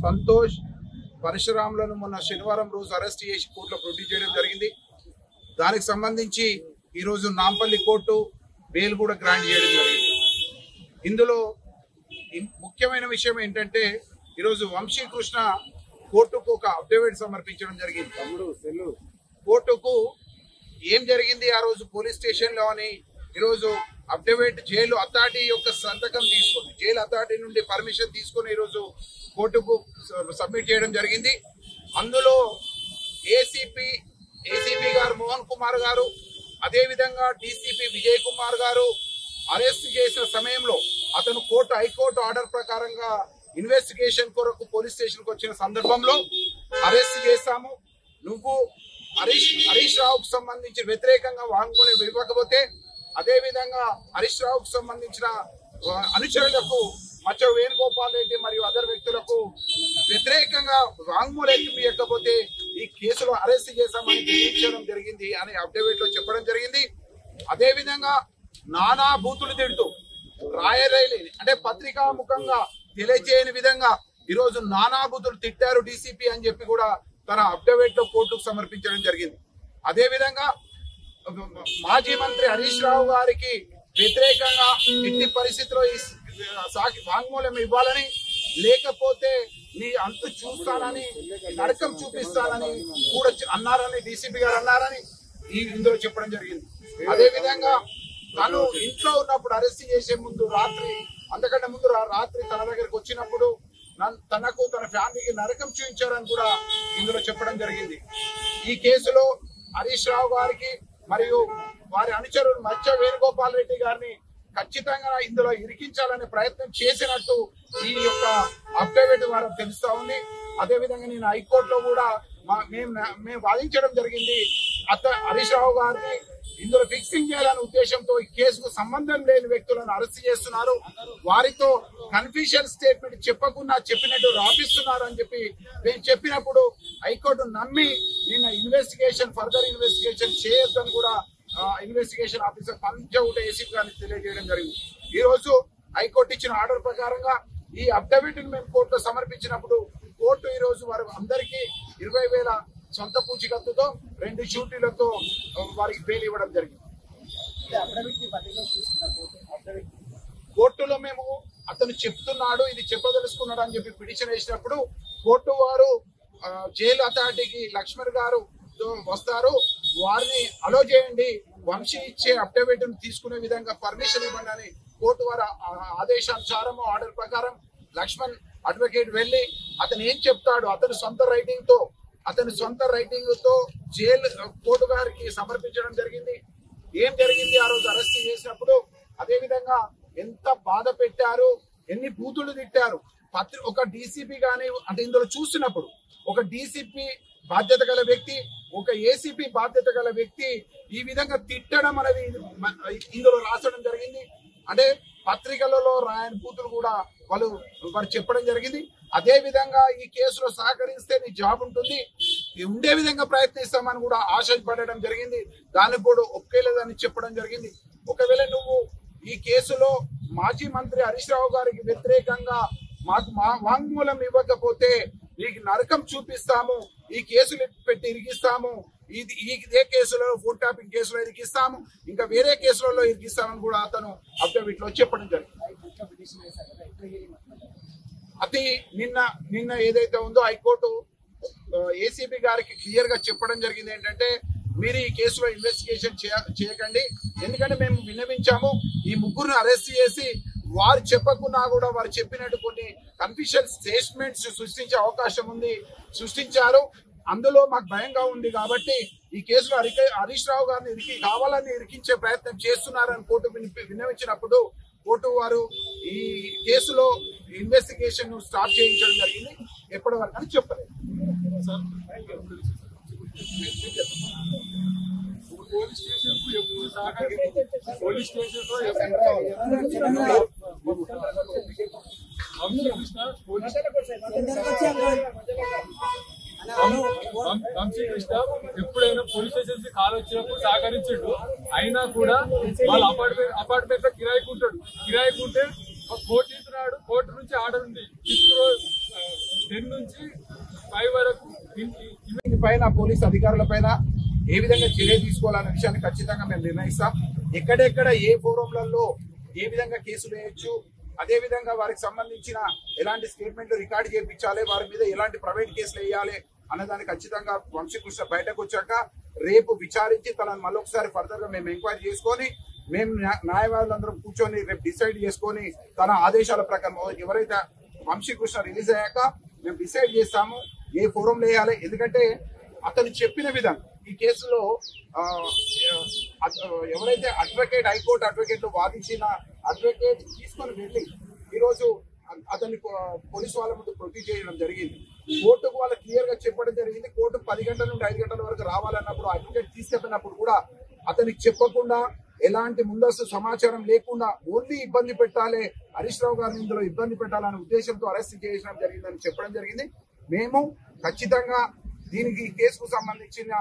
సంతోష్ పరశురాములను మొన్న శనివారం రోజు అరెస్ట్ చేసి కోర్టులో ప్రొడ్యూస్ చేయడం జరిగింది. దానికి సంబంధించి ఈరోజు నాంపల్లి కోర్టు బెయిల్ కూడా గ్రాంట్ చేయడం జరిగింది. ఇందులో ముఖ్యమైన విషయం ఏంటంటే ఈరోజు వంశీకృష్ణ కోర్టుకు ఒక అఫిడవిట్ సమర్పించడం జరిగింది. కోర్టుకు ఏం జరిగింది ఆ రోజు పోలీస్ స్టేషన్ లో అని ఈరోజు అఫిడవిట్ జైలు అథారిటీ యొక్క సంతకం తీసుకొని, జైలు అథారిటీ నుండి పర్మిషన్ తీసుకొని ఈరోజు కోర్టుకు సబ్మిట్ చేయడం జరిగింది. అందులో ఏసీపీ గారు మోహన్ కుమార్ గారు, అదేవిధంగా డీసీపీ విజయ్ కుమార్ గారు అరెస్ట్ చేసిన సమయంలో అతను హైకోర్టు ఆర్డర్ ప్రకారంగా ఇన్వెస్టిగేషన్ కొరకు పోలీస్ స్టేషన్ కు వచ్చిన సందర్భంలో అరెస్ట్ చేశాము, నువ్వు హరీష్ రావుకు సంబంధించి వ్యతిరేకంగా వాంగ్మూలం ఇవ్వకపోతే, అదేవిధంగా హరీష్ రావుకు సంబంధించిన అనుచరులకు మచ్చ వేణుగోపాల్ రెడ్డి మరియు అదర్ వ్యక్తులకు వ్యతిరేకంగా వాంగ్మూలం ఇవ్వకపోతే ఈ కేసులో అరెస్ట్ చేశామని గ్రహించడం జరిగింది అని అఫిడవిట్ లో చెప్పడం జరిగింది. అదేవిధంగా నానా బూతులు తిడుతూ రాయరైలి అంటే పత్రికా ముఖంగా తెలియజేయని విధంగా ఈరోజు నానా బూతులు తిట్టారు డీసీపీ అని చెప్పి కూడా తన అఫిడవిట్ లో కోర్టుకు సమర్పించడం జరిగింది. అదేవిధంగా మాజీ మంత్రి హరీష్ రావు గారికి వ్యతిరేకంగా ఇట్టి పరిస్థితిలో వాంగ్మూలం ఇవ్వాలని, లేకపోతే నీ అంతు చూస్తానని, నరకం చూపిస్తానని కూడా అన్నారని డీసీపీ గారు అన్నారని ఇందులో చెప్పడం జరిగింది. అదేవిధంగా తను ఇంట్లో ఉన్నప్పుడు అరెస్ట్ చేసే ముందు అంతకంటే ముందు రాత్రి తన దగ్గరకు వచ్చినప్పుడు తనకు తన ఫ్యామిలీకి నరకం చూపించారని కూడా ఇందులో చెప్పడం జరిగింది. ఈ కేసులో హరీష్ రావు గారికి మరియు వారి అనుచరులు మచ్చ వేణుగోపాల్ రెడ్డి గారిని ఖచ్చితంగా ఇందులో ఇరికించాలనే ప్రయత్నం చేసినట్టు ఈ యొక్క అఫిడవిట్ ద్వారా తెలుస్తా ఉంది. అదేవిధంగా నేను హైకోర్టులో కూడా మేము వాదించడం జరిగింది. హరీష్ రావు గారిని ఇందులో ఫిక్సింగ్ చేయాలనే ఉద్దేశంతో ఈ కేసుకు సంబంధం లేని వ్యక్తులను అరెస్ట్ చేస్తున్నారు, వారితో కన్ఫ్యూషన్ స్టేట్మెంట్ చెప్పకుండా చెప్పినట్టు రాపిస్తున్నారు అని చెప్పి నేను చెప్పినప్పుడు హైకోర్టు నమ్మి నిన్న ఫర్దర్ ఇన్వెస్టిగేషన్ చేయొద్దని కూడా ఇన్వెస్టిగేషన్ ఆఫీసర్ పంచౌట ఏసీపీ గారిని తెలియజేయడం జరిగింది. ఈ రోజు హైకోర్టు ఇచ్చిన ఆర్డర్ ప్రకారంగా ఈ అఫిడవిట్ మేము కోర్టులో సమర్పించినప్పుడు కోర్టు ఈ రోజు వారు అందరికీ 20,000 సొంత పూచికత్తుతో 2 షూటీలతో వారికి బెయిల్ ఇవ్వడం జరిగింది. కోర్టులో మేము అతను చెప్తున్నాడు, ఇది చెప్పదలుచుకున్నాడు అని చెప్పి పిటిషన్ వేసినప్పుడు కోర్టు వారు జైలు అథారిటీకి లక్ష్మణ్ గారు వస్తారు, వారిని అలో చేయండి, వంశీ ఇచ్చే అఫిడవిట్ తీసుకునే విధంగా పర్మిషన్ ఇవ్వండి అని కోర్టు వారి ఆదేశానుసారం ఆర్డర్ ప్రకారం లక్ష్మణ్ అడ్వకేట్ వెళ్లి అతను ఏం చెప్తాడు అతని సొంత రైటింగ్ తో జైలు కోర్టు గారికి సమర్పించడం జరిగింది. ఏం జరిగింది ఆ రోజు అరెస్ట్ చేసినప్పుడు, అదే విధంగా ఎంత బాధ పెట్టారు, ఎన్ని బూతులు తిట్టారు. ఒక డీసీపీ గానీ అంటే ఇందులో చూసినప్పుడు ఒక డీసీపీ బాధ్యత గల వ్యక్తి, ఒక ఏసీపీ బాధ్యత గల వ్యక్తి ఈ విధంగా తిట్టడం అనేది ఇందులో రాసడం జరిగింది. అంటే పత్రికలలో రాయని బూతులు కూడా వారు చెప్పడం జరిగింది. అదే విధంగా ఈ కేసులో సహకరిస్తే నీ జాబ్ ఉంటుంది, ఉండే విధంగా ప్రయత్నిస్తామని కూడా ఆశపడడం జరిగింది. దానికి కూడా ఒప్పుకోలేదని చెప్పడం జరిగింది. ఒకవేళ నువ్వు ఈ కేసులో మాజీ మంత్రి హరీష్ రావు గారికి వ్యతిరేకంగా మాకు వాంగ్మూలం ఇవ్వకపోతే నీకు నరకం చూపిస్తాము, ఈ కేసులు పెట్టి ఇరికిస్తాము, ఇదే కేసులో ఫోన్ టాపింగ్ కేసులో ఇరికిస్తాము, ఇంకా వేరే కేసులలో ఇరికిస్తామని కూడా అతను అఫిడవిట్ లో చెప్పడం జరిగింది. అది నిన్న ఏదైతే ఉందో హైకోర్టు ఏసీబీ గారికి క్లియర్ గా చెప్పడం జరిగింది ఏంటంటే మీరు ఈ కేసులో ఇన్వెస్టిగేషన్ చేయకండి, ఎందుకంటే మేము విన్నవించాము, ఈ ముగ్గురిని అరెస్ట్ చేసి వారు చెప్పకున్నా కూడా వారు చెప్పినట్టు కొన్ని కన్ఫ్యూషన్ స్టేట్మెంట్స్ సృష్టించే అవకాశం ఉంది, సృష్టించారు. అందులో మాకు భయంగా ఉంది కాబట్టి ఈ కేసులో హరీష్ రావు గారిని కావాలని ఇరికించే ప్రయత్నం చేస్తున్నారని కోర్టు విన్నవించినప్పుడు కోర్టు వారు ఈ కేసులో ఇన్వెస్టిగేషన్ స్టార్ట్ చేయించడం జరిగింది. ఎప్పటి వరకు అని చెప్పలేదు. పోలీస్ స్టేషన్ వంశీకృష్ణ ఎప్పుడైనా పోలీస్ స్టేషన్ కి కాల్ వచ్చినప్పుడు సహకరించాడు. అయినా కూడా వాళ్ళ అపార్ట్మెంట్ లో కిరాయికుంటాడు. కిరాయికుంటే కోర్టు ఇస్తున్నాడు, కోర్టు నుంచి ఆర్డర్ ఉంది, 5th 10 నుంచి 5 వరకు పైన పోలీస్ అధికారుల పైన ఏ విధంగా చర్య తీసుకోవాలనే విషయాన్ని ఖచ్చితంగా మేము నిర్ణయిస్తాం. ఎక్కడెక్కడ ఏ ఫోరంలలో ఏ విధంగా కేసులు వేయొచ్చు, అదే విధంగా వారికి సంబంధించిన ఎలాంటి స్టేట్మెంట్లు రికార్డు చేయించాలి, వారి మీద ఎలాంటి ప్రైవేట్ కేసులు వేయాలి అన్నదాన్ని ఖచ్చితంగా వంశీకృష్ణ బయటకు వచ్చాక రేపు విచారించి తనను మళ్ళొకసారి ఫర్దర్ గా మేము ఎంక్వైరీ చేసుకొని మేము న్యాయవాదులందరం కూర్చొని రేపు డిసైడ్ చేసుకొని తన ఆదేశాల ప్రకారం ఎవరైతే వంశీకృష్ణ రిలీజ్ అయ్యాక మేము డిసైడ్ చేస్తాము ఏ ఫోరంలో వేయాలి. ఎందుకంటే అతను చెప్పిన విధంగా ఈ కేసులో ఎవరైతే అడ్వకేట్ హైకోర్టు అడ్వకేట్లు వాదించిన అడ్వకేట్ తీసుకొని వెళ్ళి ఈరోజు అతన్ని పోలీసు వాళ్ళ ముందు ప్రొడ్యూస్ చేయడం జరిగింది. కోర్టుకు వాళ్ళు క్లియర్ గా చెప్పడం జరిగింది. కోర్టు 10 గంటల నుండి 5 గంటల వరకు రావాలన్నప్పుడు అడ్వకేట్ తీసుకెళ్ళినప్పుడు కూడా అతనికి చెప్పకుండా ఎలాంటి ముందస్తు సమాచారం లేకుండా ఓన్లీ ఇబ్బంది పెట్టాలి, హరీష్ రావు గారిని ఇందులో ఇబ్బంది పెట్టాలనే ఉద్దేశంతో అరెస్ట్ చేయడం జరిగిందని చెప్పడం జరిగింది. మేము ఖచ్చితంగా దీనికి ఈ కేసుకు సంబంధించిన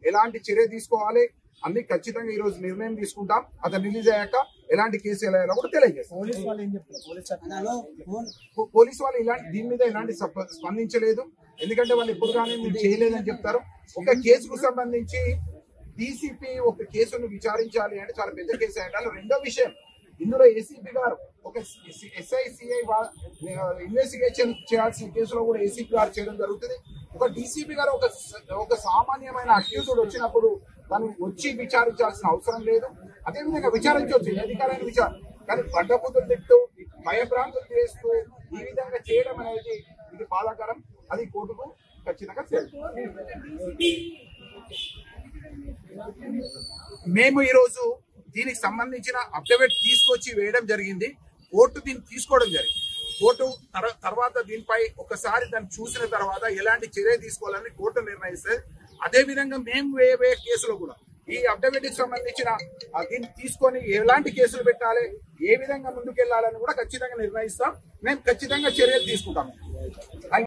ఎలాంటి చర్య తీసుకోవాలి అన్ని ఖచ్చితంగా ఈ రోజు నిర్ణయం తీసుకుంటాం. అతను రిలీజ్ అయ్యాక ఎలాంటి కేసు ఎలా కూడా తెలియజేస్తాం. పోలీసు వాళ్ళు ఇలాంటి దీని మీద ఎలాంటి స్పందించలేదు. ఎందుకంటే వాళ్ళు ఎప్పుడు కానీ మీరు చేయలేదని చెప్తారు. ఒక కేసుకు సంబంధించి డీసీపీ ఒక కేసును విచారించాలి అంటే చాలా పెద్ద కేసు అయ్యాలి. రెండో విషయం, ఇందులో ఏసీపీ గారు ఒక ఎస్ఐసిఐ ఇన్వెస్టిగేషన్ చేయాల్సిన కేసులో కూడా ఏసీపీ గారు చేయడం జరుగుతుంది. ఒక డీసీపీ గారు ఒక సామాన్యమైన అక్యూజ్డ్ వచ్చినప్పుడు తను వచ్చి విచారించాల్సిన అవసరం లేదు. అదేవిధంగా విచారించవచ్చు అధికారైన విచారణ, కానీ బండబుద్ధులు తిట్టు భయభ్రాంతులు చేస్తూ ఈ విధంగా చేయడం అనేది ఇది బాధాకరం. అది కోర్టుకు ఖచ్చితంగా మేము ఈరోజు దీనికి సంబంధించిన అఫిడవిట్ తీసుకొచ్చి వేయడం జరిగింది. కోర్టు దీన్ని తీసుకోవడం జరిగింది. కోర్టు తర్వాత దీనిపై ఒకసారి దాన్ని చూసిన తర్వాత ఎలాంటి చర్య తీసుకోవాలని కోర్టు నిర్ణయిస్తుంది. అదే విధంగా మేము వేయబోయే కేసులో కూడా ఈ అఫిడవిట్ కి సంబంధించిన దీన్ని తీసుకొని ఎలాంటి కేసులు పెట్టాలి, ఏ విధంగా ముందుకెళ్లాలని కూడా ఖచ్చితంగా నిర్ణయిస్తాం. మేము ఖచ్చితంగా చర్యలు తీసుకుంటాం.